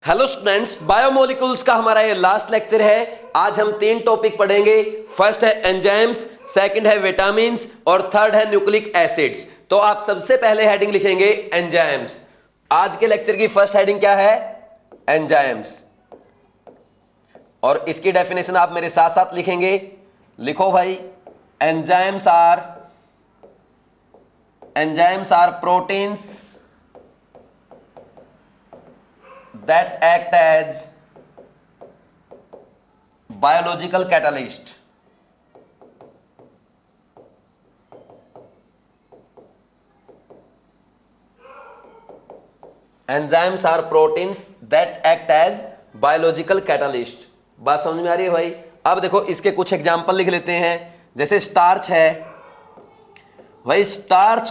Hello students, biomolecules का हमारा ये लास्ट लेक्चर है। आज हम 3 टॉपिक पढ़ेंगे। फर्स्ट है एंजाइम्स, सेकंड है विटामिन्स और थर्ड है न्यूक्लिक एसिड्स। तो आप सबसे पहले हेडिंग लिखेंगे एंजाइम्स। आज के लेक्चर की फर्स्ट हेडिंग क्या है? एंजाइम्स। और इसकी डेफिनेशन आप मेरे साथ साथ लिखेंगे। लिखो भाई, enzymes are proteins that act as biological catalyst. Enzymes are proteins that act as biological catalyst. बात समझ में आ रही है भाई? अब देखो इसके कुछ एग्जाम्पल लिख लेते हैं। जैसे स्टार्च है भाई, स्टार्च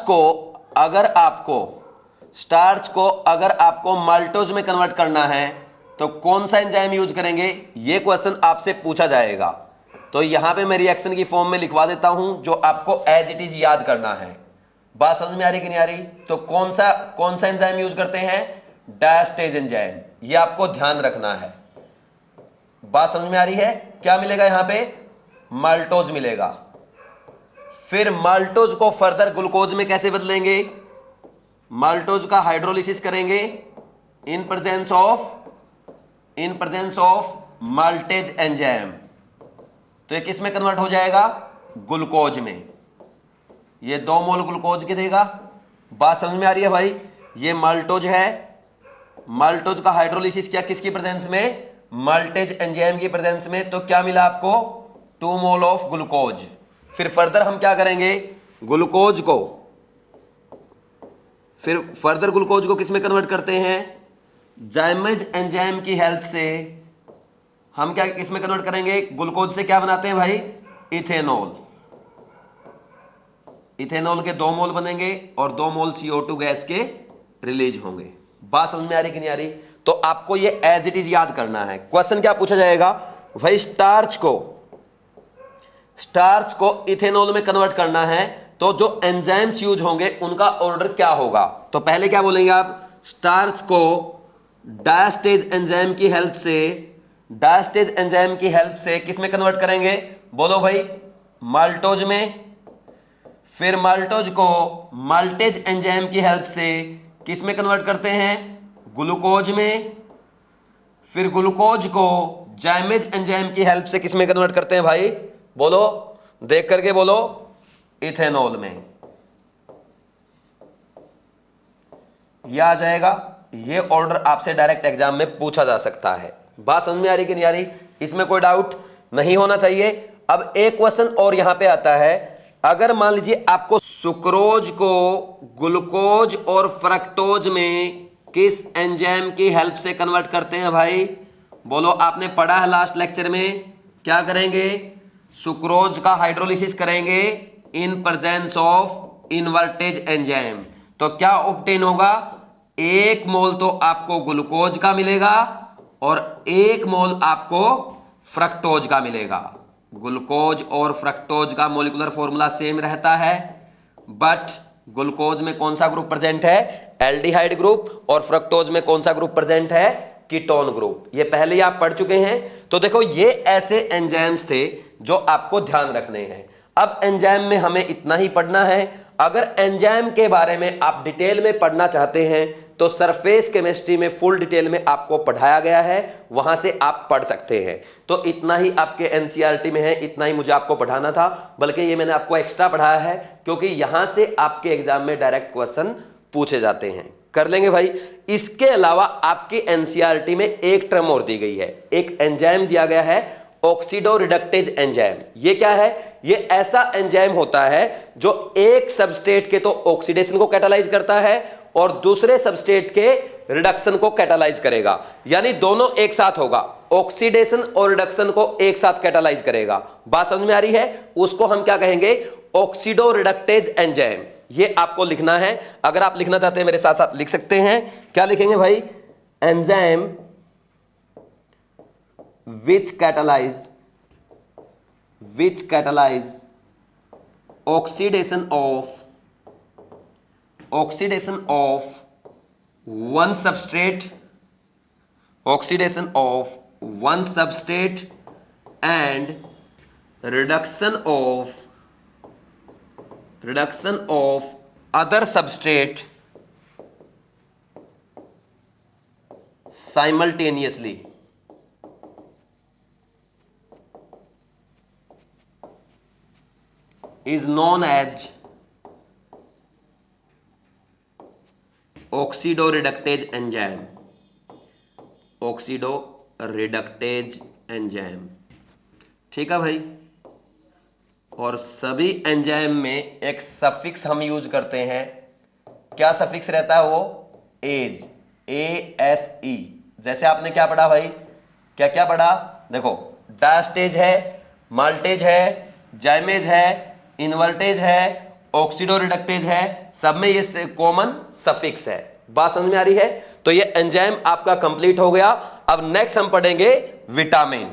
को अगर आपको माल्टोज में कन्वर्ट करना है तो कौन सा एंजाइम यूज करेंगे? ये क्वेश्चन आपसे पूछा जाएगा। तो यहां पे मैं रिएक्शन की फॉर्म में लिखवा देता हूं जो आपको एज इट इज याद करना है। बात समझ में आ रही कि नहीं आ रही? तो कौन सा एंजाइम यूज करते हैं? Diastase enzyme. ये आपको ध्यान रखना है। बात समझ में आ रही है? क्या मिलेगा यहां पे? माल्टोज मिलेगा। फिर माल्टोज को फर्दर ग्लूकोज में कैसे बदलेंगे? माल्टोज का हाइड्रोलिसिस करेंगे in presence of maltase enzyme. तो ये किस में कन्वर्ट हो जाएगा? ग्लूकोज में। ये 2 मोल ग्लूकोज के देगा। बात समझ में आ रही है भाई? ये माल्टोज है। माल्टोज का हाइड्रोलिसिस किया किसकी प्रेजेंस में? माल्टेज एंजाइम की प्रेजेंस में। तो क्या मिला आपको? 2 मोल ऑफ ग्लूकोज। फिर फर्दर हम क्या करेंगे? फर्दर ग्लूकोज को किस में कन्वर्ट करते हैं? जाइमेज एंजाइम की हेल्प से हम क्या किस में कन्वर्ट करेंगे? ग्लूकोज से क्या बनाते हैं भाई? इथेनॉल। इथेनॉल के 2 मोल बनेंगे और 2 मोल CO2 गैस के रिलीज होंगे। बात समझ में आ रही कि नहीं आ रही? तो आपको ये एज इट इज याद करना है। क्वेश्चन क्या पूछा जाएगा भाई? स्टार्च को इथेनॉल में कन्वर्ट करना है तो जो एंजाइम्स यूज होंगे उनका ऑर्डर क्या होगा? तो पहले क्या बोलेंगे आप? स्टार्च को डायस्टेज एंजाइम की हेल्प से किस में कन्वर्ट करेंगे? बोलो भाई, माल्टोज में। फिर माल्टोज को माल्टेज एंजाइम की हेल्प से किस में कन्वर्ट करते हैं? ग्लूकोज में। फिर ग्लूकोज को जाइमेज एंजाइम की हेल्प से किस में कन्वर्ट करते हैं भाई? बोलो, देख करके बोलो, इथेनॉल में। यह आ जाएगा। यह ऑर्डर आपसे डायरेक्ट एग्जाम में पूछा जा सकता है। बात समझ में आ रही कि नहीं आ रही? इसमें कोई डाउट नहीं होना चाहिए। अब एक क्वेश्चन और यहां पे आता है। अगर मान लीजिए आपको सुक्रोज को ग्लूकोज और फ्रक्टोज में किस एंजाइम की हेल्प से कन्वर्ट करते हैं भाई? बोलो, आपने पढ़ा है लास्ट लेक्चर में। क्या करेंगे? सुक्रोज का हाइड्रोलिसिस करेंगे in presence of invertase enzyme. तो क्या ऑब्टेन होगा? 1 मोल तो आपको ग्लूकोज का मिलेगा और 1 मोल आपको फ्रक्टोज का मिलेगा। ग्लूकोज और फ्रक्टोज का मॉलिक्यूलर फॉर्मूला सेम रहता है, बट ग्लूकोज में कौन सा ग्रुप प्रेजेंट है? Aldehyde group. और फ्रक्टोज में कौन सा ग्रुप प्रेजेंट है? Ketone group. ये पहले ही आप पढ़ चुके हैं। तो देखो, ये ऐसे एंजाइम्स थे जो आपको ध्यान रखने हैं। अब एंजाइम में हमें इतना ही पढ़ना है। अगर एंजाइम के बारे में आप डिटेल में पढ़ना चाहते हैं तो सरफेस केमिस्ट्री में फुल डिटेल में आपको पढ़ाया गया है, वहां से आप पढ़ सकते हैं। तो इतना ही आपके एनसीईआरटी में है, इतना ही मुझे आपको पढ़ाना था। बल्कि ये मैंने आपको एक्स्ट्रा पढ़ाया है क्योंकि यहां से आपके एग्जाम में डायरेक्ट क्वेश्चन पूछे जाते हैं। कर लेंगे भाई। इसके अलावा आपके एनसीईआरटी में एक टर्म और दी गई है। एक एंजाइम दिया गया है, ऑक्सीडो रिडक्टेज एंजाइम। ये क्या है? ये ऐसा एंजाइम होता है जो एक सबस्ट्रेट के तो ऑक्सीडेशन को कैटालाइज करता है और दूसरे सबस्ट्रेट के रिडक्शन को कैटालाइज करेगा। यानी दोनों एक साथ होगा, ऑक्सीडेशन और रिडक्शन को एक साथ कैटालाइज करेगा। बात समझ में आ रही है? उसको हम क्या कहेंगे? Oxido reductase enzyme. ये आपको लिखना है। अगर आप लिखना चाहते हैं मेरे साथ साथ लिख सकते हैं। क्या लिखेंगे भाई? Enzyme which catalyze oxidation of one substrate oxidation of one substrate and reduction of other substrate simultaneously is known as oxidoreductase enzyme. Oxidoreductase enzyme. ठीक है भाई। और सभी एंजाइम में एक सफिक्स हम यूज करते हैं। क्या सफिक्स रहता है वो? Ase, ASE। जैसे आपने क्या पढ़ा भाई? क्या क्या पढ़ा? देखो, डायस्टेज है, माल्टेज है, जाइमेज है, इन्वर्टेज है, ऑक्सीडोरिडक्टेज है, सब में ये कॉमन सफिक्स है। बात समझ में आ रही है? तो ये एंजाइम आपका कंप्लीट हो गया। अब नेक्स्ट हम पढ़ेंगे विटामिन।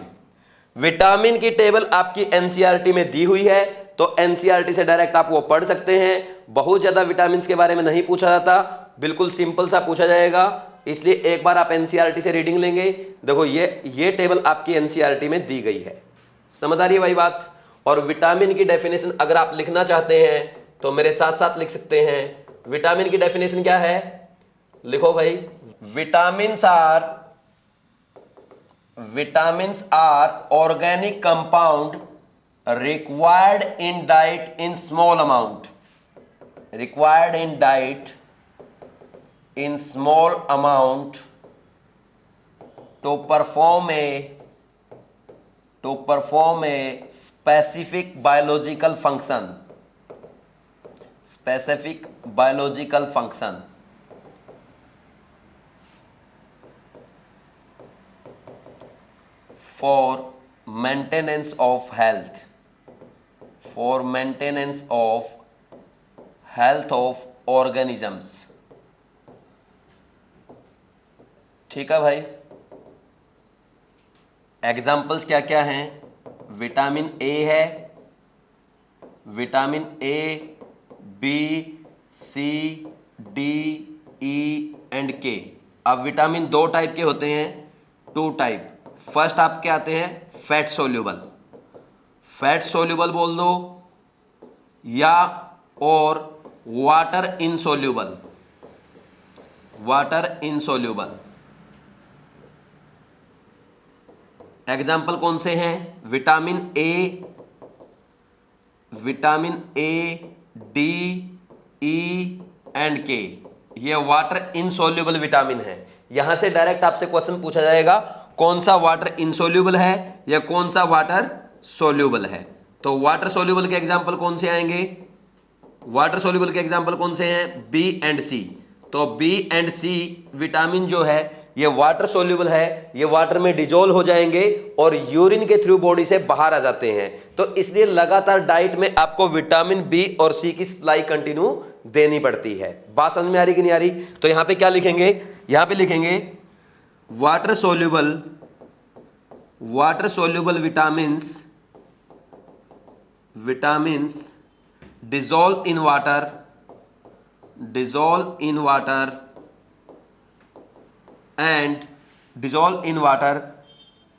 विटामिन की टेबल आपकी एनसीईआरटी में दी हुई है, तो एनसीईआरटी से डायरेक्ट आप वो पढ़ सकते हैं। बहुत ज्यादा विटामिन के बारे में नहीं पूछा जाता, बिल्कुल सिंपल सा पूछा जाएगा, इसलिए एक बार आप एनसीईआरटी से रीडिंग लेंगे। देखो ये टेबल आपकी एनसीईआरटी में दी गई है। समझ आ रही है भाई बात? और विटामिन की डेफिनेशन अगर आप लिखना चाहते हैं तो मेरे साथ साथ लिख सकते हैं। विटामिन की डेफिनेशन क्या है? लिखो भाई। Vitamins are organic compound required in diet in small amount, to perform a specific biological function for maintenance of health of organisms। ठीक है भाई। एग्जाम्पल्स क्या क्या हैं? विटामिन ए है, vitamin A, B, C, D, E and K. अब vitamin दो type के होते हैं, 2 टाइप। फर्स्ट आपके आते हैं फैट सोल्यूबल बोल दो, या और वाटर इनसोल्यूबल। एग्जाम्पल कौन से हैं? Vitamin A, D, E and के, ये वाटर इनसोल्यूबल विटामिन है। यहां से डायरेक्ट आपसे क्वेश्चन पूछा जाएगा कौन सा वाटर इनसोल्यूबल है या कौन सा वाटर सोल्यूबल है। तो वाटर सोल्यूबल के एग्जाम्पल कौन से आएंगे? वाटर सोल्यूबल के एग्जाम्पल कौन से हैं? बी एंड सी। तो बी एंड सी विटामिन जो है ये वाटर सोल्यूबल है, ये वाटर में डिजोल्व हो जाएंगे और यूरिन के थ्रू बॉडी से बाहर आ जाते हैं। तो इसलिए लगातार डाइट में आपको विटामिन बी और सी की सप्लाई कंटिन्यू देनी पड़ती है। बात समझ में आ रही कि नहीं आ रही? तो यहां पे क्या लिखेंगे? यहां पे लिखेंगे water soluble vitamins dissolve in water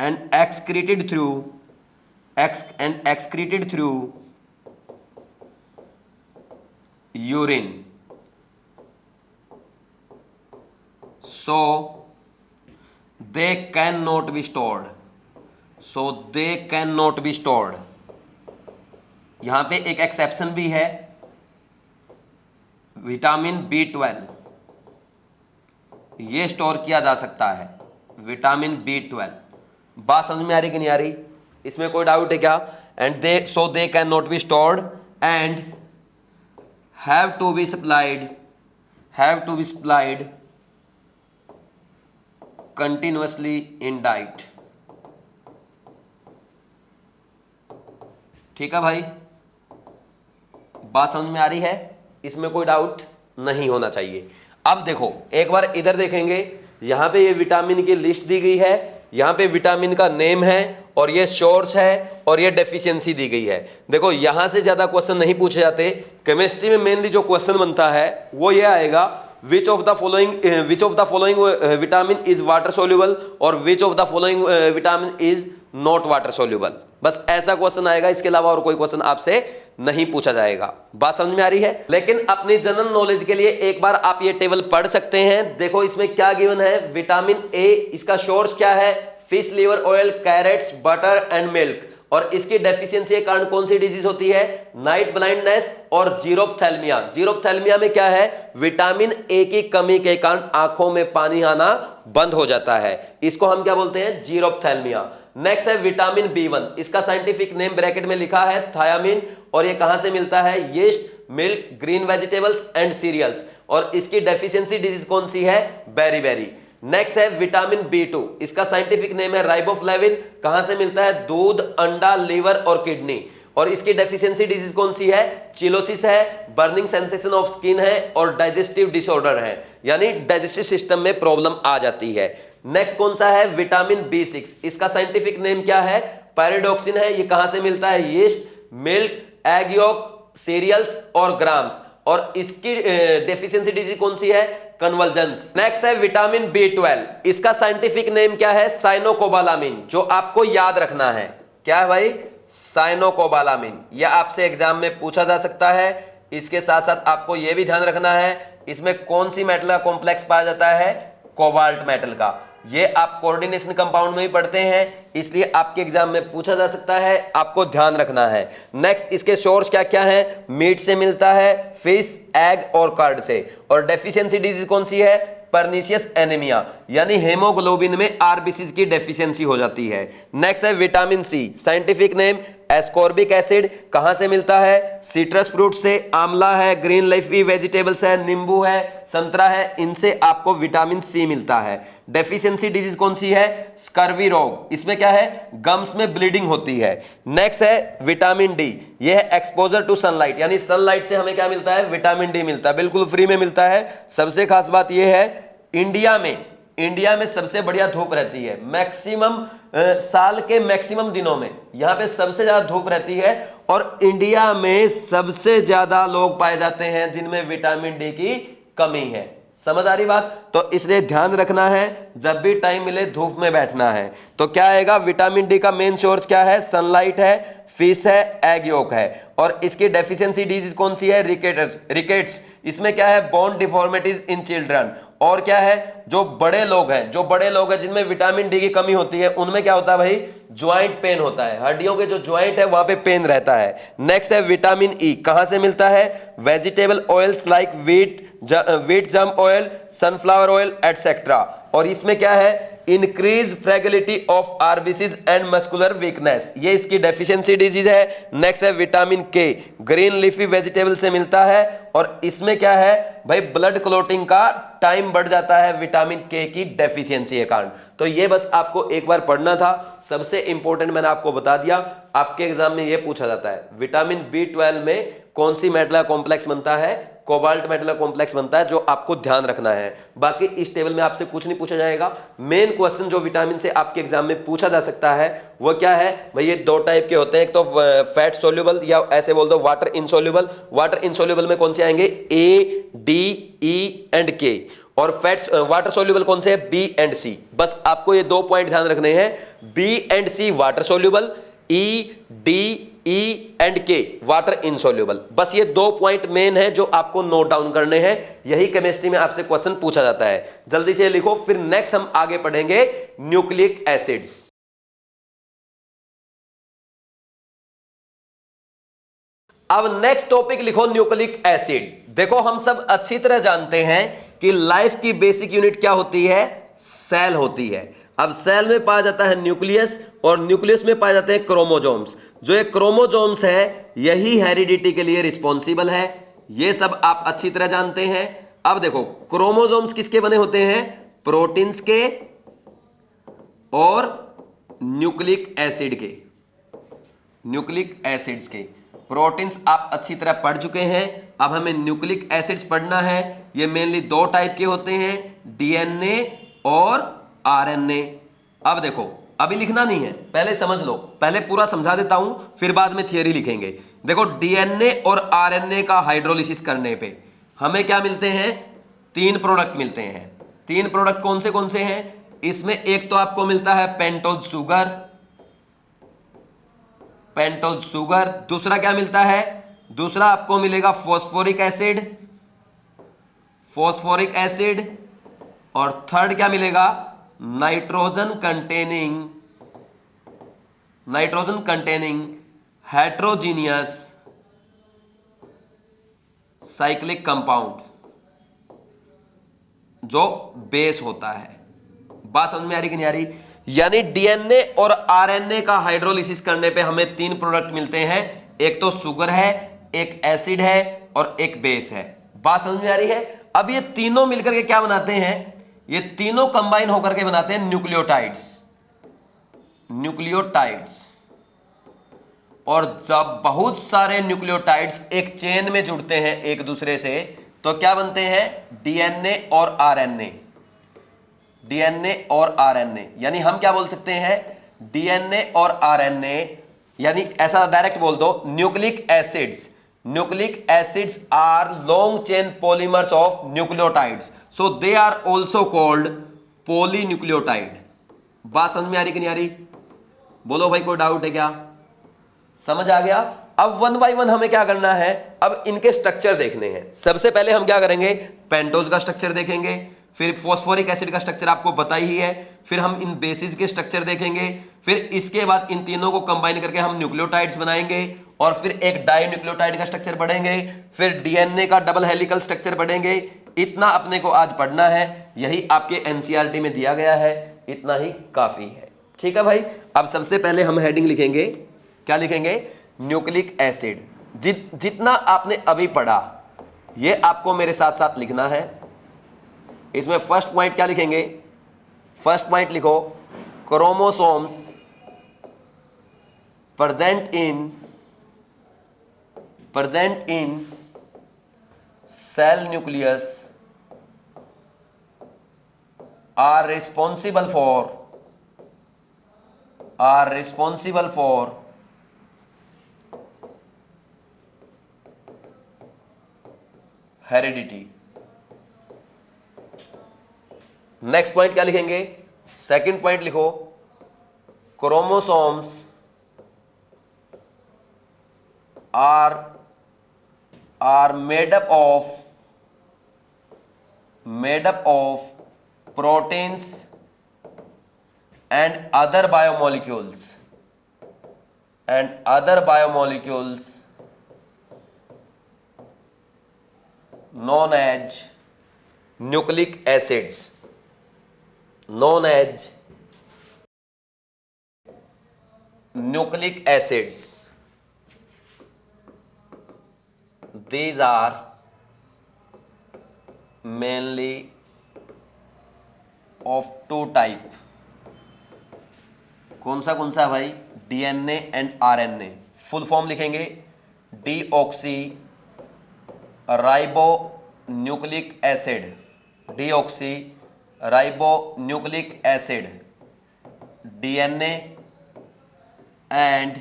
and excreted through urine, so they cannot be stored। यहां पे एक एक्सेप्शन भी है, विटामिन B12 ये स्टोर किया जा सकता है, विटामिन B12। बात समझ में आ रही कि नहीं आ रही? इसमें कोई डाउट है क्या? And they can not be stored and have to be supplied continuously in diet. ठीक है भाई, बात समझ में आ रही है? इसमें कोई डाउट नहीं होना चाहिए। अब देखो एक बार इधर देखेंगे, यहां पे ये विटामिन की लिस्ट दी गई है, यहां पे विटामिन का नेम है और ये सोर्स है और ये डेफिशिएंसी दी गई है। देखो यहां से ज्यादा क्वेश्चन नहीं पूछे जाते। केमिस्ट्री में मेनली जो क्वेश्चन बनता है वो ये आएगा, which of the following vitamin is water soluble और which of the following vitamin is not water soluble. बस ऐसा क्वेश्चन आएगा, इसके अलावा और कोई क्वेश्चन आपसे नहीं पूछा जाएगा। बात समझ में आ रही है? लेकिन अपनी जनरल नॉलेज के लिए एक बार आप ये टेबल पढ़ सकते हैं। देखो इसमें क्या गिवन है, विटामिन ए, इसका सोर्स क्या है, fish liver oil, carrots, butter and milk, और इसकी डेफिशिएंसी के कारण कौन सी डिजीज होती है, नाइट ब्लाइंडनेस और जीरोप्थैल्मिया। जीरोप्थैल्मिया में क्या है, विटामिन ए की कमी के कारण आंखों में पानी आना बंद हो जाता है, इसको हम क्या बोलते हैं, जीरोप्थैल्मिया। नेक्स्ट है विटामिन B1, इसका साइंटिफिक नेम ब्रैकेट में लिखा है थायामिन, और ये कहां से मिलता है, yeast, milk, green vegetables and cereals, और इसकी डेफिशिएंसी डिजीज कौन सी है, बेरी। नेक्स्ट है विटामिन B2, इसका साइंटिफिक नेम है राइबोफ्लेविन, कहां से मिलता है, दूध, अंडा, लीवर और किडनी, और इसकी डेफिशिएंसी डिजीज कौन सी है, चिलोसिस है, बर्निंग सेंसेशन ऑफ स्किन है और डाइजेस्टिव डिसऑर्डर है, यानी डाइजेस्टिव सिस्टम में प्रॉब्लम आ जाती है। नेक्स्ट कौन सा है, विटामिन B6, इसका साइंटिफिक नेम क्या है, पैराडॉक्सिन है, ये कहां से मिलता है, yeast, milk, egg yolk, cereals और ग्राम्स, और इसकी डेफिशिएंसी डिजीज कौन सी है, कन्वर्जेंस। नेक्स्ट है विटामिन B12, इसका साइंटिफिक नेम क्या है, साइनोकोबालामिन, जो आपको याद रखना है, क्या है भाई, साइनोकोबालामिन। यह आपसे एग्जाम में पूछा जा सकता है। इसके साथ साथ आपको यह भी ध्यान रखना है, इसमें कौन सी मेटल का कॉम्प्लेक्स पाया जाता है, कोबाल्ट मेटल का। ये आप कोऑर्डिनेशन कंपाउंड में ही पढ़ते हैं, इसलिए आपके एग्जाम में पूछा जा सकता है, आपको ध्यान रखना है। नेक्स्ट, इसके सोर्स क्या क्या है, मीट से मिलता है, फिश, एग और कर्ड से, और डेफिशिएंसी डिजीज कौन सी है, पर्निशियस एनीमिया, यानी हेमोग्लोबिन में आरबीसी की डेफिशिएंसी हो जाती है। नेक्स्ट है vitamin C, scientific name ascorbic acid, कहां से मिलता है, सिट्रस फ्रूट से, आंवला है, ग्रीन लीफी वेजिटेबल्स है, नींबू है, संतरा है, इनसे आपको विटामिन सी मिलता है। डेफिशिएंसी डिजीज कौन सी है, स्कर्वी रोग, इसमें क्या है, गम्स में ब्लीडिंग होती है। नेक्स्ट है विटामिन डी, यह है एक्सपोजर टू सनलाइट, यानी सनलाइट से हमें क्या मिलता है, विटामिन डी मिलता है, बिल्कुल फ्री में मिलता है। सबसे खास बात यह है, इंडिया में सबसे बढ़िया धूप रहती है, मैक्सिमम साल के मैक्सिमम दिनों में यहां पे सबसे ज्यादा धूप रहती है, और इंडिया में सबसे ज्यादा लोग पाए जाते हैं जिनमें विटामिन डी की कमी है। समझ आ रही बात? तो इसलिए ध्यान रखना है, जब भी टाइम मिले धूप में बैठना है। तो क्या आएगा, विटामिन डी का मेन सोर्स क्या है, सनलाइट है, फिश है, एग योक है, और इसकी डेफिशिएंसी डिजीज कौन सी है, रिकेट्स, इसमें क्या है, बोन डिफॉर्मिटीज इन चिल्ड्रन, और क्या है, जो बड़े लोग हैं जिनमें विटामिन डी की कमी होती है, उनमें क्या होता है भाई, ज्वाइंट पेन होता है, हड्डियों के जो ज्वाइंट है वहां पे पेन रहता है। नेक्स्ट है विटामिन ई, कहां से मिलता है, vegetable oils like wheat germ oil, sunflower oil etcetera, और इसमें क्या है, increase fragility of RBCs and muscular weakness, ये इसकी डेफिशिएंसी डिजीज है। नेक्स्ट है vitamin K, green leafy vegetable से मिलता है, और इसमें क्या है भाई, ब्लड क्लॉटिंग का टाइम बढ़ जाता है विटामिन के की डेफिशिएंसी के कारण। तो ये बस आपको एक बार पढ़ना था, सबसे इंपॉर्टेंट मैंने आपको बता दिया। आपके एग्जाम में ये पूछा जाता है, विटामिन B12 में कौन सी मेटल कॉम्प्लेक्स बनता है, कोबाल्ट मेटल कॉम्प्लेक्स बनता है, जो आपको ध्यान रखना है। बाकी इस टेबल में आपसे कुछ नहीं पूछा जाएगा। मेन क्वेश्चन जो विटामिन से आपके एग्जाम में पूछा जा सकता है वो क्या है भाई, ये दो टाइप के होते हैं, एक तो फैट सोल्यूबल या ऐसे बोल दो वाटर इनसोल्यूबल। वाटर इनसोल्यूबल में कौन से आएंगे, A, D, E and K, और फैट्स वाटर सोल्यूबल कौन से है, B एंड C। बस आपको ये दो पॉइंट ध्यान रखने हैं, B and C water soluble, E, D, E and K water insoluble. बस ये दो पॉइंट मेन है जो आपको नोट डाउन करने हैं, यही केमिस्ट्री में आपसे क्वेश्चन पूछा जाता है। जल्दी से लिखो, फिर नेक्स्ट हम आगे पढ़ेंगे न्यूक्लिक एसिड्स। अब नेक्स्ट टॉपिक लिखो न्यूक्लिक एसिड। देखो हम सब अच्छी तरह जानते हैं कि लाइफ की बेसिक यूनिट क्या होती है, सेल होती है। अब सेल में पाया जाता है न्यूक्लियस, और न्यूक्लियस में पाए जाते हैं क्रोमोजोम्स। जो ये क्रोमोजोम्स है यही हेरिडिटी के लिए रिस्पॉन्सिबल है, ये सब आप अच्छी तरह जानते हैं। अब देखो क्रोमोजोम्स किसके बने होते हैं, प्रोटीन्स के और न्यूक्लिक एसिड के, न्यूक्लिक एसिड्स के। प्रोटीन्स आप अच्छी तरह पढ़ चुके हैं, अब हमें न्यूक्लिक एसिड्स पढ़ना है। ये मेनली दो टाइप के होते हैं, डीएनए और आरएनए। अब देखो अभी लिखना नहीं है, पहले समझ लो, पहले पूरा समझा देता हूं फिर बाद में थियरी लिखेंगे। देखो डीएनए और आरएनए का हाइड्रोलिसिस करने पे हमें क्या मिलते हैं, तीन प्रोडक्ट मिलते हैं। तीन प्रोडक्ट कौन से हैं? इसमें एक तो आपको मिलता है पेंटोज शुगर, पेंटोज शुगर। दूसरा क्या मिलता है? दूसरा आपको मिलेगा फॉस्फोरिक एसिड, फॉस्फोरिक एसिड। और थर्ड क्या मिलेगा? Nitrogen containing heterogeneous cyclic compound, जो बेस होता है। बात समझ में आ रही कि नहीं आ रही? यानी डीएनए और आरएनए का हाइड्रोलिसिस करने पे हमें तीन प्रोडक्ट मिलते हैं, एक तो शुगर है, एक एसिड है और एक बेस है। बात समझ में आ रही है? अब ये तीनों मिलकर के क्या बनाते हैं? ये तीनों कंबाइन होकर के बनाते हैं न्यूक्लियोटाइड्स। न्यूक्लियोटाइड्स। और जब बहुत सारे न्यूक्लियोटाइड्स एक चेन में जुड़ते हैं एक दूसरे से, तो क्या बनते हैं? डीएनए और आरएनए। डीएनए और आरएनए, यानी हम क्या बोल सकते हैं? डीएनए और आरएनए, यानी ऐसा डायरेक्ट बोल दो, nucleic acids. Nucleic acids are long chain polymers of nucleotides, so they are also called polynucleotide. बात समझ में आ रही कि नहीं आ रही? बोलो भाई, कोई डाउट है क्या? समझ आ गया? अब वन बाय वन हमें क्या करना है? अब इनके स्ट्रक्चर देखने हैं। सबसे पहले हम क्या करेंगे? पेंटोज का स्ट्रक्चर देखेंगे, फिर फॉस्फोरिक एसिड का स्ट्रक्चर आपको पता ही है, फिर हम इन बेसिस के स्ट्रक्चर देखेंगे, फिर इसके बाद इन तीनों को कंबाइन करके हम न्यूक्लियोटाइड्स बनाएंगे, और फिर एक डाई न्यूक्लियोटाइड का स्ट्रक्चर पढ़ेंगे, फिर डीएनए का डबल हेलिकल स्ट्रक्चर पढ़ेंगे। इतना अपने को आज पढ़ना है, यही आपके एनसीईआरटी में दिया गया है, इतना ही काफी है। ठीक है भाई? अब सबसे पहले हम हेडिंग लिखेंगे, क्या लिखेंगे? Nucleic acid. जितना आपने अभी पढ़ा ये आपको मेरे साथ साथ लिखना है। इसमें फर्स्ट पॉइंट क्या लिखेंगे? फर्स्ट पॉइंट लिखो, chromosomes present in cell nucleus are responsible for heredity. Next point क्या लिखेंगे? सेकंड पॉइंट लिखो, chromosomes are made up of proteins and other biomolecules known as nucleic acids, these are mainly of two type। कौन सा है भाई? DNA and RNA. Full form लिखेंगे, deoxy ribo nucleic acid, deoxy ribo nucleic acid, DNA and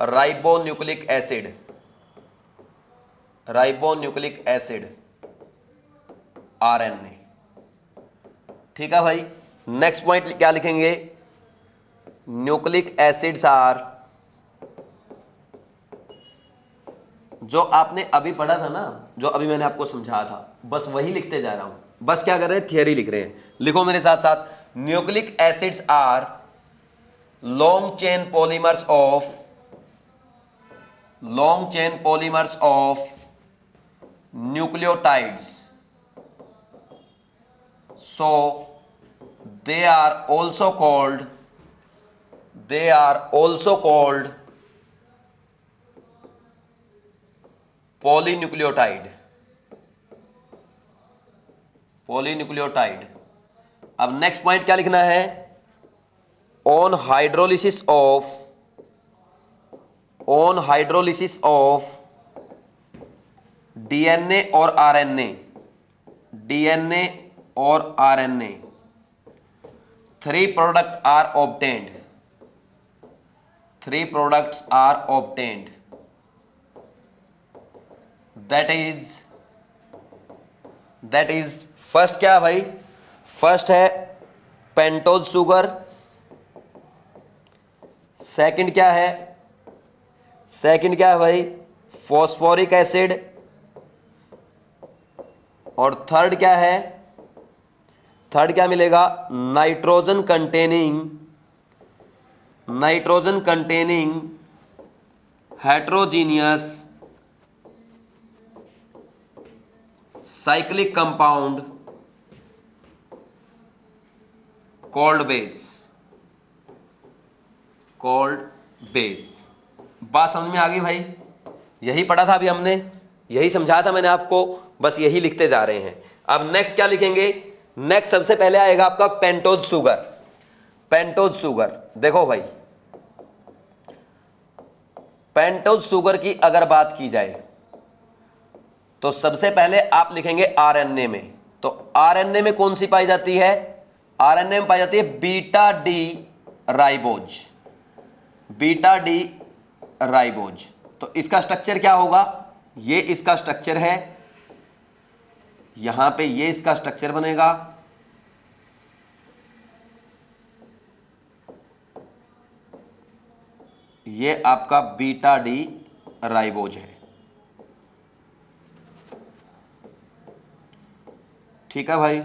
ribonucleic acid, RNA. ठीक है भाई? Next point क्या लिखेंगे? न्यूक्लिक एसिड्स आर, जो आपने अभी पढ़ा था ना, जो अभी मैंने आपको समझाया था, बस वही लिखते जा रहा हूं। बस क्या कर रहे हैं? थियरी लिख रहे हैं। लिखो मेरे साथ साथ, nucleic acids are long chain polymers of nucleotides, so they are also called polynucleotide। अब नेक्स्ट पॉइंट क्या लिखना है? ऑन हाइड्रोलिसिस ऑफ डीएनए और RNA, three products are obtained। That is first क्या है भाई, फर्स्ट है पेंटोज शुगर, सेकंड क्या है, सेकंड क्या है भाई, फॉस्फोरिक एसिड, और थर्ड क्या है, थर्ड क्या मिलेगा, nitrogen containing heterogeneous cyclic compound called base. बात समझ में आ गई भाई, यही पढ़ा था अभी हमने, यही समझाया था मैंने आपको, बस यही लिखते जा रहे हैं। अब नेक्स्ट क्या लिखेंगे, नेक्स्ट सबसे पहले आएगा आपका पेंटोज शुगर। देखो भाई, पेंटोज शुगर की अगर बात की जाए तो सबसे पहले आप लिखेंगे आरएनए में। तो आरएनए में कौन सी पाई जाती है, आरएनए में पाई जाती है बीटा डी राइबोज। तो इसका स्ट्रक्चर क्या होगा, ये इसका स्ट्रक्चर है, यहां पे ये इसका स्ट्रक्चर बनेगा, ये आपका बीटा डी राइबोज है। ठीक है भाई,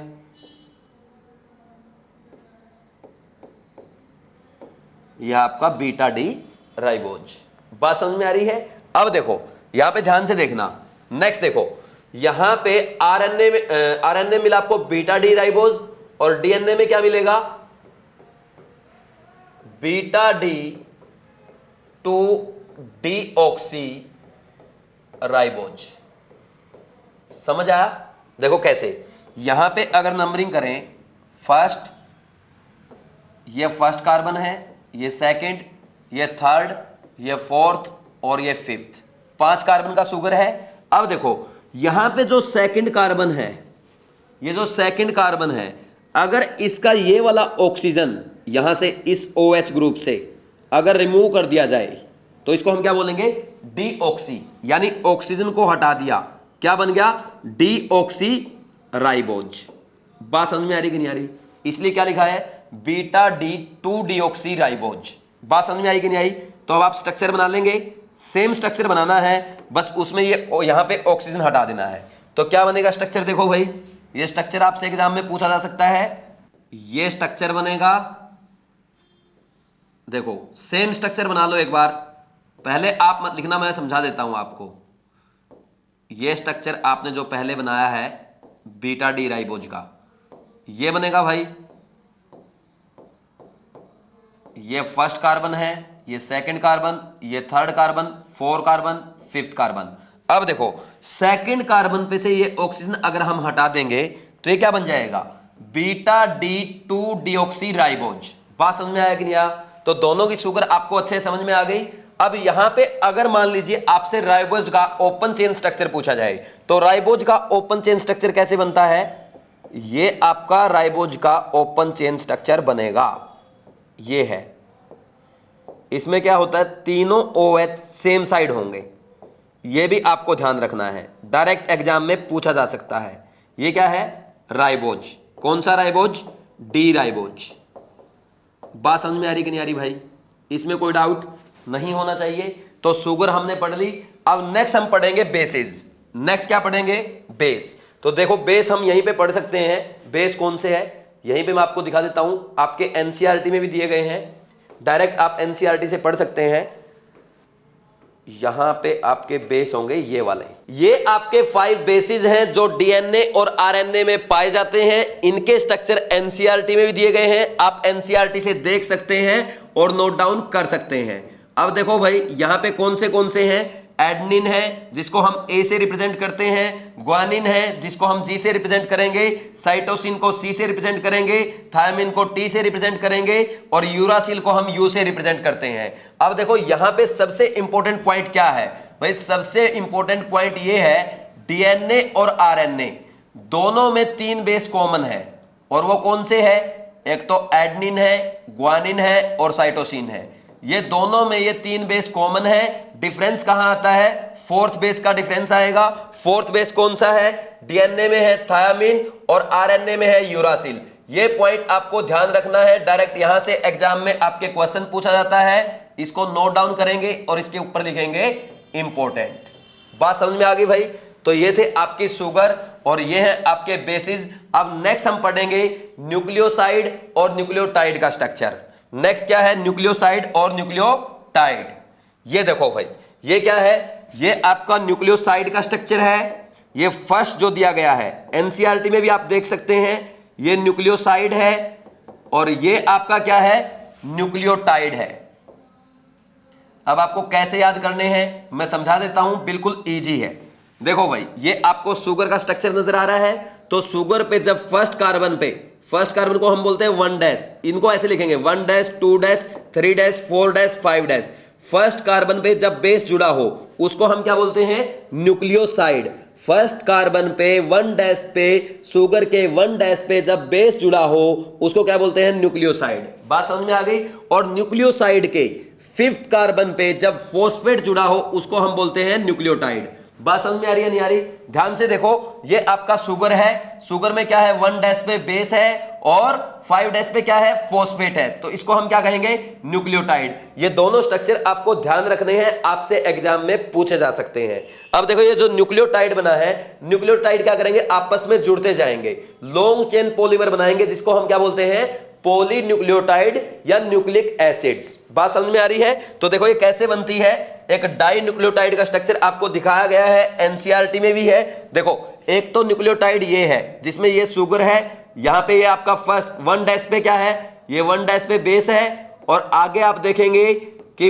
यह आपका बीटा डी राइबोज। बात समझ में आ रही है। अब देखो यहां पे ध्यान से देखना, नेक्स्ट देखो यहां पे आरएनए मिला आपको बीटा डी राइबोज, और डीएनए में क्या मिलेगा, बीटा डी 2 डीऑक्सी राइबोज। समझ आया। देखो कैसे, यहां पे अगर नंबरिंग करें, फर्स्ट, ये फर्स्ट कार्बन है, ये सेकंड, ये थर्ड, ये फोर्थ और ये फिफ्थ, 5 कार्बन का शुगर है। अब देखो यहां पे जो सेकंड कार्बन है, ये जो सेकंड कार्बन है, अगर इसका ये वाला ऑक्सीजन यहां से इस OH ग्रुप से अगर रिमूव कर दिया जाए तो इसको हम क्या बोलेंगे, डीऑक्सी, यानी ऑक्सीजन को हटा दिया, क्या बन गया, डीऑक्सी राइबोज। बात समझ में आ रही कि नहीं आ रही, इसलिए क्या लिखा है, बीटा डी 2 डीऑक्सी राइबोज। बात समझ में आई कि नहीं आई। तो अब आप स्ट्रक्चर बना लेंगे, सेम स्ट्रक्चर बनाना है, बस उसमें ये यहां पे ऑक्सीजन हटा देना है। तो क्या बनेगा स्ट्रक्चर, देखो भाई ये स्ट्रक्चर आपसे एग्जाम में पूछा जा सकता है, ये स्ट्रक्चर बनेगा, देखो सेम स्ट्रक्चर बना लो एक बार, पहले आप मत लिखना, मैं समझा देता हूं आपको। ये स्ट्रक्चर आपने जो पहले बनाया है बीटा डी राइबोज का, ये बनेगा भाई, ये फर्स्ट कार्बन है, ये सेकंड कार्बन, ये third carbon, 4 carbon, 5th carbon. अब देखो सेकंड कार्बन पे से ये ऑक्सीजन अगर हम हटा देंगे तो ये क्या बन जाएगा, बीटा डी 2 डीऑक्सी राइबोज। बात समझ में आया कि नहीं आया। तो दोनों की शुगर आपको अच्छे समझ में आ गई। अब यहां पे अगर मान लीजिए आपसे राइबोज का ओपन चेन स्ट्रक्चर पूछा जाए, तो राइबोज का ओपन चेन स्ट्रक्चर कैसे बनता है, ये आपका राइबोज का ओपन चेन स्ट्रक्चर बनेगा, ये है। इसमें क्या होता है, तीनों OH सेम साइड होंगे, ये भी आपको ध्यान रखना है, डायरेक्ट एग्जाम में पूछा जा सकता है। ये क्या है, राइबोज। कौन सा राइबोज, डी राइबोज। बात समझ में आ रही कि नहीं आ रही भाई, इसमें कोई डाउट नहीं होना चाहिए। तो शुगर हमने पढ़ ली। अब नेक्स्ट हम पढ़ेंगे बेसिस। नेक्स्ट क्या पढ़ेंगे, बेस। तो देखो बेस हम यहीं पे पढ़ सकते हैं, बेस कौन से है यहीं पे मैं आपको दिखा देता हूं, आपके एनसीईआरटी में भी दिए गए हैं, डायरेक्ट आप एनसीईआरटी से पढ़ सकते हैं। यहां पे आपके बेस होंगे ये वाले, ये आपके 5 बेसिस हैं जो डीएनए और आरएनए में पाए जाते हैं। इनके स्ट्रक्चर एनसीईआरटी में भी दिए गए हैं, आप एनसीईआरटी से देख सकते हैं और नोट डाउन कर सकते हैं। अब देखो भाई यहां पे कौन से हैं, एडनिन है जिसको हम ए से रिप्रेजेंट करते हैं, ग्वानिन है जिसको हम जी से रिप्रेजेंट करेंगे, साइटोसिन को सी से रिप्रेजेंट करेंगे, थायमिन को टी से रिप्रेजेंट करेंगे, और यूरासिल को हम यू से रिप्रेजेंट करते हैं। अब देखो यहां पे सबसे इंपॉर्टेंट पॉइंट क्या है भाई, सबसे इंपॉर्टेंट पॉइंट ये है, डीएनए और आरएनए दोनों में 3 बेस कॉमन है, और वो कौन से है, एक तो एडनिन है, ग्वानिन है और साइटोसिन है। ये दोनों में ये 3 बेस कॉमन है। डिफरेंस कहां आता है, फोर्थ बेस का डिफरेंस आएगा। फोर्थ बेस कौन सा है? डीएनए में है थायामीन और आरएनए में है यूरासिल। ये पॉइंट आपको ध्यान रखना है, डायरेक्ट यहां से एग्जाम में आपके क्वेश्चन पूछा जाता है। इसको नोट डाउन करेंगे और इसके ऊपर लिखेंगे इंपॉर्टेंट। बात समझ में आ गई भाई? तो ये थे आपकी शुगर और ये है आपके बेसिस। अब नेक्स्ट हम पढ़ेंगे न्यूक्लियोसाइड और न्यूक्लियोटाइड का स्ट्रक्चर। नेक्स्ट क्या है? न्यूक्लियोसाइड और न्यूक्लियोटाइड। ये देखो भाई, ये क्या है? ये आपका न्यूक्लियोसाइड का स्ट्रक्चर है। ये फर्स्ट जो दिया गया है एनसीईआरटी में भी आप देख सकते हैं, ये न्यूक्लियोसाइड है और ये आपका क्या है? न्यूक्लियोटाइड है। अब आपको कैसे याद करने हैं मैं समझा देता हूं, बिल्कुल इजी है। देखो भाई, ये आपको शुगर का स्ट्रक्चर नजर आ रहा है। तो शुगर पे जब फर्स्ट कार्बन को हम बोलते हैं 1 इनको ऐसे लिखेंगे 1 2 3 4 5 फर्स्ट कार्बन पे जब बेस जुड़ा हो उसको हम क्या बोलते हैं? न्यूक्लियोसाइड। फर्स्ट कार्बन पे 1 पे शुगर के 1 पे जब बेस जुड़ा हो उसको क्या बोलते हैं? न्यूक्लियोसाइड। बात समझ में आ गई? और न्यूक्लियोसाइड के 5th कार्बन पे जब फॉस्फेट जुड़ा हो उसको हम बोलते हैं न्यूक्लियोटाइड। बात समझ में आ रही है नहीं आ रही? ध्यान से देखो, ये आपका शुगर है। शुगर में क्या है? 1 पे बेस है और 5 पे क्या है? फॉस्फेट है। तो इसको हम क्या कहेंगे? न्यूक्लियोटाइड। ये दोनों स्ट्रक्चर आपको ध्यान रखने हैं, आपसे एग्जाम में पूछे जा सकते हैं। अब देखो, ये जो न्यूक्लियोटाइड बना है, न्यूक्लियोटाइड क्या करेंगे? आपस में जुड़ते जाएंगे, लॉन्ग चेन पॉलीमर बनाएंगे, जिसको हम क्या बोलते हैं? पॉलीन्यूक्लियोटाइड या न्यूक्लिक एसिड्स। बात समझ में आ रही है? तो देखो ये कैसे बनती है। एक डाई न्यूक्लियोटाइड का स्ट्रक्चर आपको दिखाया गया है, एनसीईआरटी में भी है। देखो, एक तो न्यूक्लियोटाइड ये है जिसमें ये शुगर है, यहां पे ये आपका फर्स्ट 1 पे क्या है? ये 1 पे बेस है और आगे आप देखेंगे कि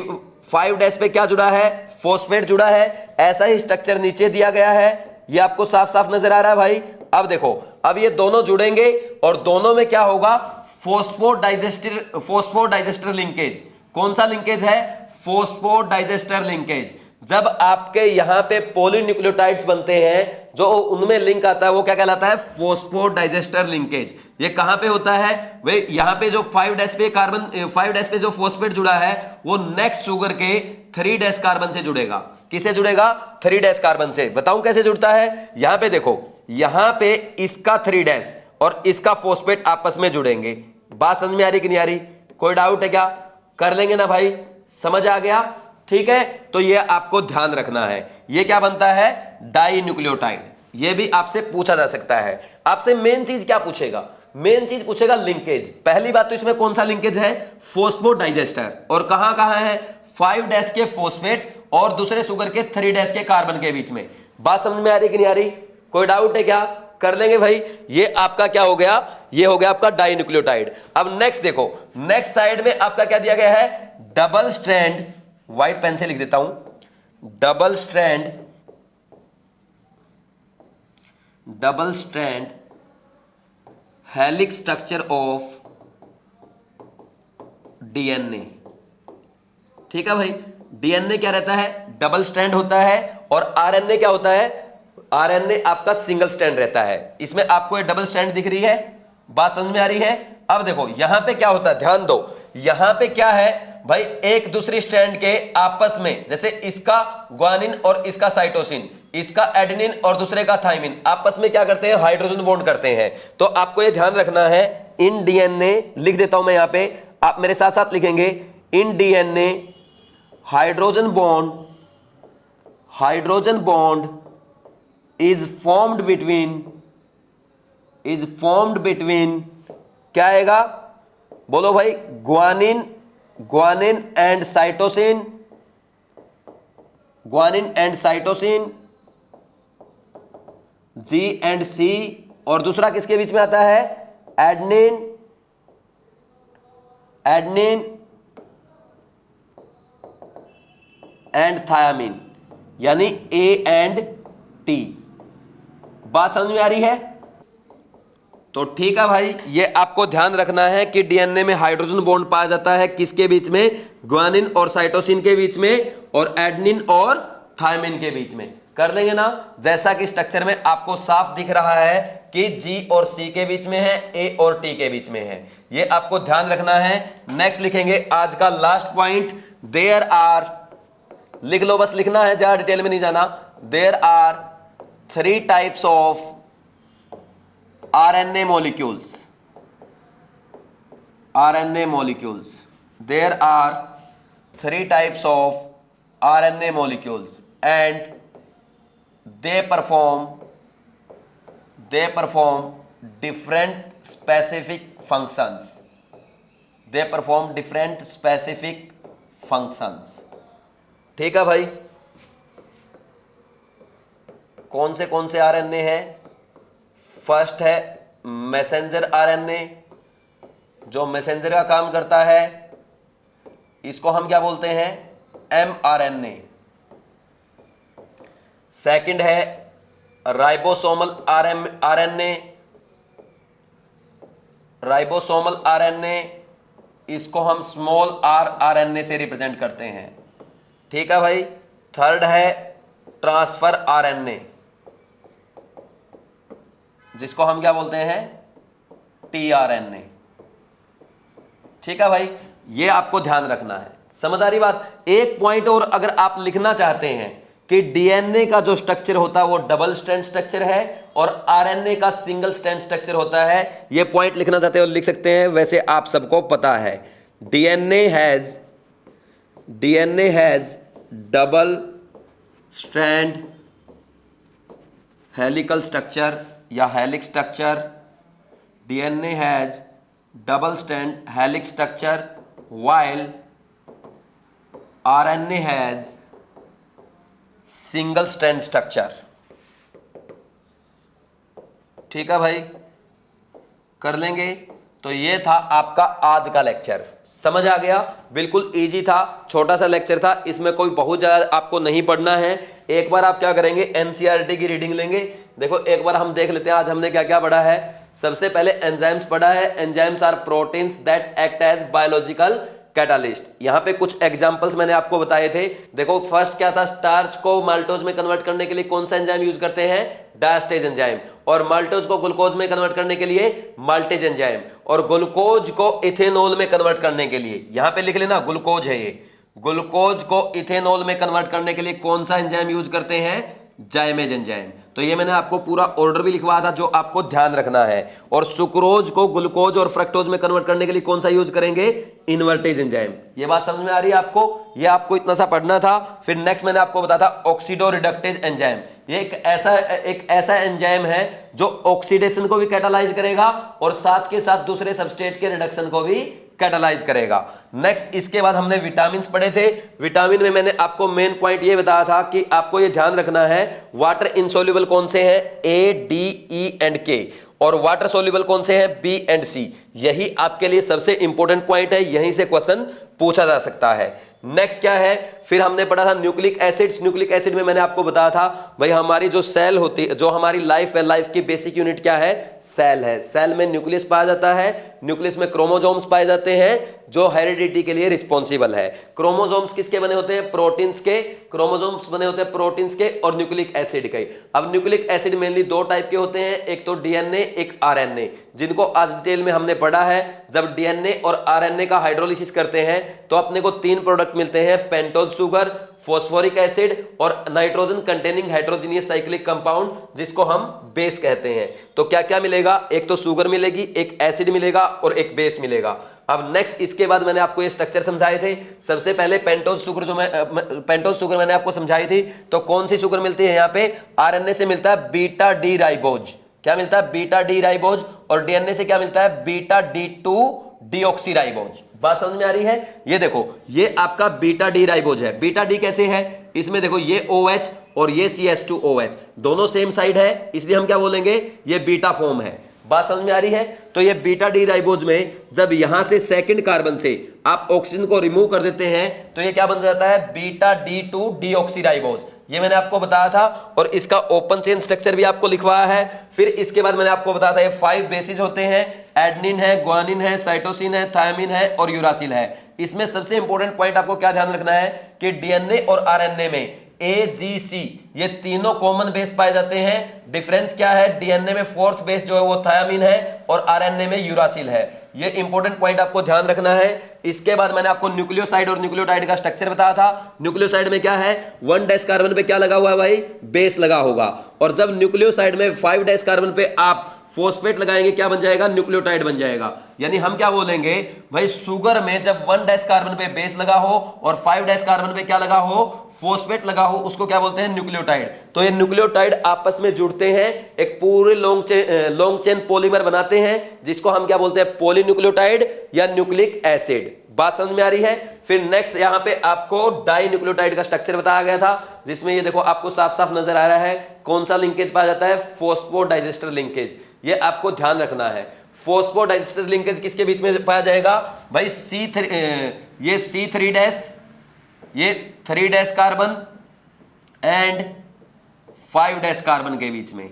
5 पे क्या जुड़ा है? फॉस्फेट जुड़ा है। ऐसा ही स्ट्रक्चर नीचे दिया गया है, ये आपको साफ साफ नजर आ रहा है भाई। अब देखो, अब ये दोनों जुड़ेंगे और दोनों में क्या होगा? फोस्फोडाइजेस्टर लिंकेज। कौन सा लिंकेज है? फोस्फोडाइजेस्टर लिंकेज। जब आपके यहां पे पॉलीन्यूक्लियोटाइड्स बनते हैं, जो उनमें लिंक आता है वो क्या कहलाता है? फोस्फोडाइजेस्टर लिंकेज। ये कहां पे होता है? वे यहां पे जो 5 पे कार्बन 5 पे जो फॉस्फेट जुड़ा है वो नेक्स्ट शुगर के 3 कार्बन से जुड़ेगा। किसे जुड़ेगा? 3 कार्बन से। बताऊं कैसे जुड़ता है? यहां पे देखो, यहां पे इसका 3 और इसका फॉस्फेट आपस में जुड़ेंगे। बात समझ में आ रही कि नहीं आ रही? कोई डाउट है क्या? कर लेंगे ना भाई? समझ आ गया? ठीक है, तो ये आपको ध्यान रखना है। ये क्या बनता है? Dinucleotide. ये भी आपसे पूछा जा सकता है। आपसे मेन चीज क्या पूछेगा? मेन चीज पूछेगा लिंकेज। पहली बात तो इसमें कौन सा लिंकेज है? फोस्फोडाइजेस्टर। और कहां कहां है? 5 के फॉस्फेट और दूसरे शुगर के 3 के कार्बन के बीच में। बात समझ में आ रही कि नहीं आ रही? कोई डाउट है क्या? कर लेंगे भाई। ये आपका क्या हो गया? ये हो गया आपका डाई न्यूक्लियोटाइड। अब नेक्स्ट देखो, नेक्स्ट साइड में आपका क्या दिया गया है? डबल स्ट्रैंड, व्हाइट पेन से लिख देता हूं, double strand helix structure of DNA. ठीक है भाई, डीएनए क्या रहता है? डबल स्ट्रैंड होता है। और आरएनए क्या होता है? आरएनए आपका सिंगल स्ट्रैंड रहता है। इसमें आपको ये डबल स्ट्रैंड दिख रही है। बात समझ में आ रही है? अब देखो यहां पे क्या होता है, ध्यान दो। यहां पे क्या है भाई? एक दूसरी स्ट्रैंड के आपस में, जैसे इसका ग्वानिन और इसका साइटोसिन, इसका एडेनिन और दूसरे का थाइमिन, आपस में क्या करते हैं? हाइड्रोजन बॉन्ड करते हैं। तो आपको ये ध्यान रखना है, इन डीएनए, लिख देता हूं मैं यहां पे, आप मेरे साथ साथ लिखेंगे, in DNA hydrogen bond is formed between क्या आएगा? बोलो भाई, guanine and cytosine, G and C, और दूसरा किसके बीच में आता है? एडनिन एंड थायामीन, यानी ए एंड टी। बात समझ में आ रही है? तो ठीक है भाई, ये आपको ध्यान रखना है कि डीएनए में हाइड्रोजन बॉन्ड पाया जाता है किसके बीच में? ग्वानिन और साइटोसिन के बीच में, और एडेनिन और थायमिन के बीच में। कर लेंगे ना? जैसा कि स्ट्रक्चर में आपको साफ दिख रहा है कि जी और सी के बीच में है, ए और टी के बीच में है। ये आपको ध्यान रखना है। नेक्स्ट लिखेंगे आज का लास्ट पॉइंट, देयर आर लिख लो, बस लिखना है, ज्यादा डिटेल में नहीं जाना। There are 3 types of RNA molecules. RNA molecules. There are 3 types of RNA molecules and they perform different specific functions. They perform different specific functions. ठीक है भाई, कौन से RNA है? फर्स्ट है मैसेंजर आरएनए, जो मैसेंजर का काम करता है, इसको हम क्या बोलते हैं? mRNA। सेकंड है राइबोसोमल आरएनए, इसको हम स्मॉल RNA से रिप्रेजेंट करते हैं। ठीक है भाई। थर्ड है ट्रांसफर आरएनए, जिसको हम क्या बोलते हैं? tRNA। ठीक है भाई, ये आपको ध्यान रखना है। समझ आ रही बात? एक पॉइंट और अगर आप लिखना चाहते हैं कि डीएनए का जो स्ट्रक्चर होता है वो डबल स्ट्रैंड स्ट्रक्चर है और आरएनए का सिंगल स्ट्रैंड स्ट्रक्चर होता है, ये पॉइंट लिखना चाहते हो लिख सकते हैं। वैसे आप सबको पता है DNA has double strand helical structure या helix structure. DNA has double strand helix structure while RNA has single strand structure. ठीक है भाई, कर लेंगे। तो ये था आपका आज का लेक्चर, समझ आ गया? बिल्कुल इजी था, छोटा सा लेक्चर था, इसमें कोई बहुत ज्यादा आपको नहीं पढ़ना है। एक बार आप क्या करेंगे? एनसीईआरटी की रीडिंग लेंगे। देखो एक बार हम देख लेते हैं आज हमने क्या क्या पढ़ा है। सबसे पहले एंजाइम्स पढ़ा है। Enzymes are proteins that act as biological catalyst. यहां पे कुछ एग्जांपल्स मैंने आपको बताए थे। देखो फर्स्ट क्या था? स्टार्च को माल्टोज में कन्वर्ट करने के लिए कौन सा एंजाइम यूज करते हैं? Diastase enzyme. और माल्टोज को ग्लूकोज में कन्वर्ट करने के लिए माल्टेज एंजाइम। और ग्लूकोज को इथेनॉल में कन्वर्ट करने के लिए, यहां पे लिख लेना ग्लूकोज है ये, ग्लूकोज को इथेनॉल में कन्वर्ट करने के लिए कौन सा एंजाइम यूज करते हैं? जाइमेज एंजाइम। तो ये मैंने आपको पूरा ऑर्डर भी लिखवाया था जो आपको ध्यान रखना है। और सुक्रोज को ग्लूकोज और फ्रक्टोज में कन्वर्ट करने के लिए कौन सा यूज करेंगे? Invertase enzyme. ये बात समझ में आ रही है आपको? ये आपको इतना सा पढ़ना था। फिर नेक्स्ट मैंने आपको बताया था ऑक्सीडो रिडक्टेज एंजाइम। ये एक ऐसा एंजाइम है जो ऑक्सीडेशन को भी कैटालाइज करेगा और साथ के साथ दूसरे सबस्ट्रेट के रिडक्शन को भी कैटालाइज करेगा। नेक्स्ट इसके बाद हमने विटामिन पढ़े थे। विटामिन में मैंने आपको मेन पॉइंट ये बताया था कि आपको ये ध्यान रखना है वाटर इनसोल्यूबल कौन से हैं? A, D, E and K। और वाटर सोल्यूबल कौन से हैं? B and C। यही आपके लिए सबसे इंपॉर्टेंट पॉइंट है, यहीं से क्वेश्चन पूछा जा सकता है। नेक्स्ट क्या है? फिर हमने पढ़ा था न्यूक्लिक एसिड्स। न्यूक्लिक एसिड में मैंने आपको बताया था भाई हमारी जो सेल होती है, जो हमारी लाइफ है, लाइफ की बेसिक यूनिट क्या है? सेल है। सेल में न्यूक्लियस पाया जाता है, न्यूक्लियस में क्रोमोसोम्स पाए जाते हैं जो हेरिडिटी के लिए रिस्पॉन्सिबल है। क्रोमोसोम्स किसके बने होते हैं? प्रोटीन्स के। क्रोमोसोम्स बने होते हैं प्रोटीन्स के और न्यूक्लिक एसिड के। अब न्यूक्लिक एसिड मेनली 2 टाइप के होते हैं, एक तो डीएनए, एक आरएनए, जिनको आज डिटेल में हमने पढ़ा है। जब डीएनए और आरएनए का हाइड्रोलिसिस करते हैं तो अपने को 3 प्रोडक्ट मिलते हैं, पेंटोज शुगर, फॉस्फोरिक एसिड और नाइट्रोजन कंटेनिंग हाइड्रोजनियस साइक्लिक कंपाउंड, जिसको हम बेस कहते हैं। तो क्या क्या मिलेगा? एक तो शुगर मिलेगी, एक एसिड मिलेगा और एक बेस मिलेगा। अब नेक्स्ट इसके बाद मैंने आपको ये स्ट्रक्चर समझाए थे। सबसे पहले पेंटोज शुगर मैंने आपको समझाई थी। तो कौन सी शुगर मिलती है यहाँ पे? आरएनए से मिलता है बीटा डी राइबोज। क्या मिलता है? Beta D ribose. और डीएनए से क्या मिलता है? Beta D2 deoxy ribose. बात समझ में आ रही है? ये देखो ये आपका बीटा डी राइबोज है। बीटा डी कैसे है? इसमें देखो ये OH और ये CH2OH दोनों सेम साइड है, इसलिए हम क्या बोलेंगे? ये बीटा फॉर्म है। बात समझ में आ रही है? तो ये बीटा डी राइबोज में जब यहां से सेकंड कार्बन से आप ऑक्सीजन को रिमूव कर देते हैं तो ये क्या बन जाता है? Beta D2 deoxy ribose. ये मैंने आपको बताया था और इसका ओपन चेन स्ट्रक्चर भी आपको लिखवाया है। फिर इसके बाद मैंने आपको बताया था ये 5 बेसिस होते हैं, एडनिन है, ग्वानिन है, साइटोसिन है, थायमिन है और यूरासिल है। इसमें सबसे इंपॉर्टेंट पॉइंट आपको क्या ध्यान रखना है कि डीएनए और आरएनए में AGC ये तीनों कॉमन बेस पाए जाते हैं। डिफरेंस क्या है? डीएनए में 4th बेस जो है वो थायमिन है और आरएनए में यूरासिल है। ये इंपॉर्टेंट पॉइंट आपको ध्यान रखना है। इसके बाद मैंने आपको न्यूक्लियोसाइड और न्यूक्लियोटाइड का स्ट्रक्चर बताया था। न्यूक्लियोसाइड में क्या है, 1 डैश कार्बन पे क्या लगा हुआ है भाई, बेस लगा होगा, और जब न्यूक्लियोसाइड में 5 डैश कार्बन पे आप फॉस्फेट लगाएंगे क्या बन जाएगा, न्यूक्लियोटाइड बन जाएगा। यानी हम क्या बोलेंगे भाई, शुगर में जब 1 डैश कार्बन पे बेस लगा हो और 5 डैश कार्बन पे क्या लगा हो, फॉस्फेट लगा हो, उसको क्या बोलते हैं, न्यूक्लियोटाइड। तो ये न्यूक्लियोटाइड आपस में जुड़ते हैं, एक पूरे लॉन्ग चेन पॉलीमर बनाते हैं, जिसको हम क्या बोलते हैं, पॉलीन्यूक्लियोटाइड या न्यूक्लिक एसिड। बात समझ में आ रही है। फिर नेक्स्ट यहां पे आपको डाई न्यूक्लियोटाइड का स्ट्रक्चर बताया गया था, जिसमें ये देखो आपको साफ साफ नजर आ रहा है कौन सा लिंकेज पाया जाता है, फॉस्फोडाइजेस्टर लिंकेज। ये आपको ध्यान रखना है। फॉस्फोडाइजेस्टर लिंकेज किसके बीच में पाया जाएगा भाई, ये C3 डैश, ये 3 dash carbon and 5 dash carbon के बीच में।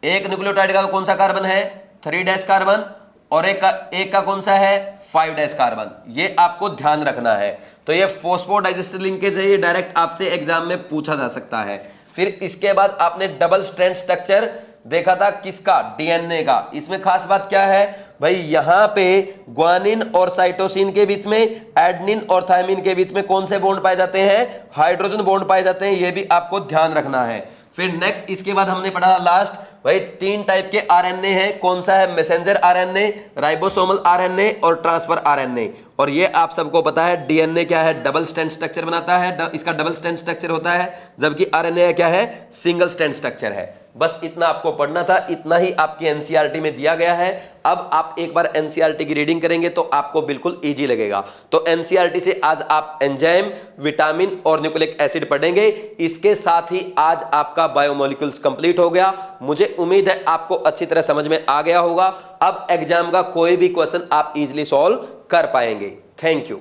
एक न्यूक्लियोटाइड का कौन सा कार्बन है, 3 डैश कार्बन, और एक का कौन सा है, 5 डैश कार्बन। ये आपको ध्यान रखना है। तो ये फॉस्फोडाइजेस्टर लिंकेज है, ये डायरेक्ट आपसे एग्जाम में पूछा जा सकता है। फिर इसके बाद आपने डबल स्ट्रैंड स्ट्रक्चर देखा था किसका, डीएनए का। इसमें खास बात क्या है भाई, यहां पे ग्वानिन और साइटोसिन के बीच में, एडेनिन और थायमिन के बीच में कौन से बॉन्ड पाए जाते हैं, हाइड्रोजन बॉन्ड पाए जाते हैं। ये भी आपको ध्यान रखना है। फिर नेक्स्ट इसके बाद हमने पढ़ा लास्ट भाई 3 टाइप के आरएनए हैं, कौन सा है, मैसेंजर आरएनए, राइबोसोमल आरएनए और ट्रांसफर आरएनए। और ये आप सबको पता है डीएनए क्या है, डबल स्ट्रैंड स्ट्रक्चर बनाता है, इसका डबल स्ट्रैंड स्ट्रक्चर होता है, जबकि आरएनए क्या है, सिंगल स्ट्रैंड स्ट्रक्चर है। बस इतना आपको पढ़ना था, इतना ही आपकी एनसीईआरटी में दिया गया है। अब आप एक बार एनसीईआरटी की रीडिंग करेंगे तो आपको बिल्कुल इजी लगेगा। तो एनसीईआरटी से आज आप एंजाइम, विटामिन और न्यूक्लिक एसिड पढ़ेंगे। इसके साथ ही आज आपका बायोमोलिक्यूल्स कंप्लीट हो गया। मुझे उम्मीद है आपको अच्छी तरह समझ में आ गया होगा। अब एग्जाम का कोई भी क्वेश्चन आप इजीली सॉल्व कर पाएंगे। Thank you.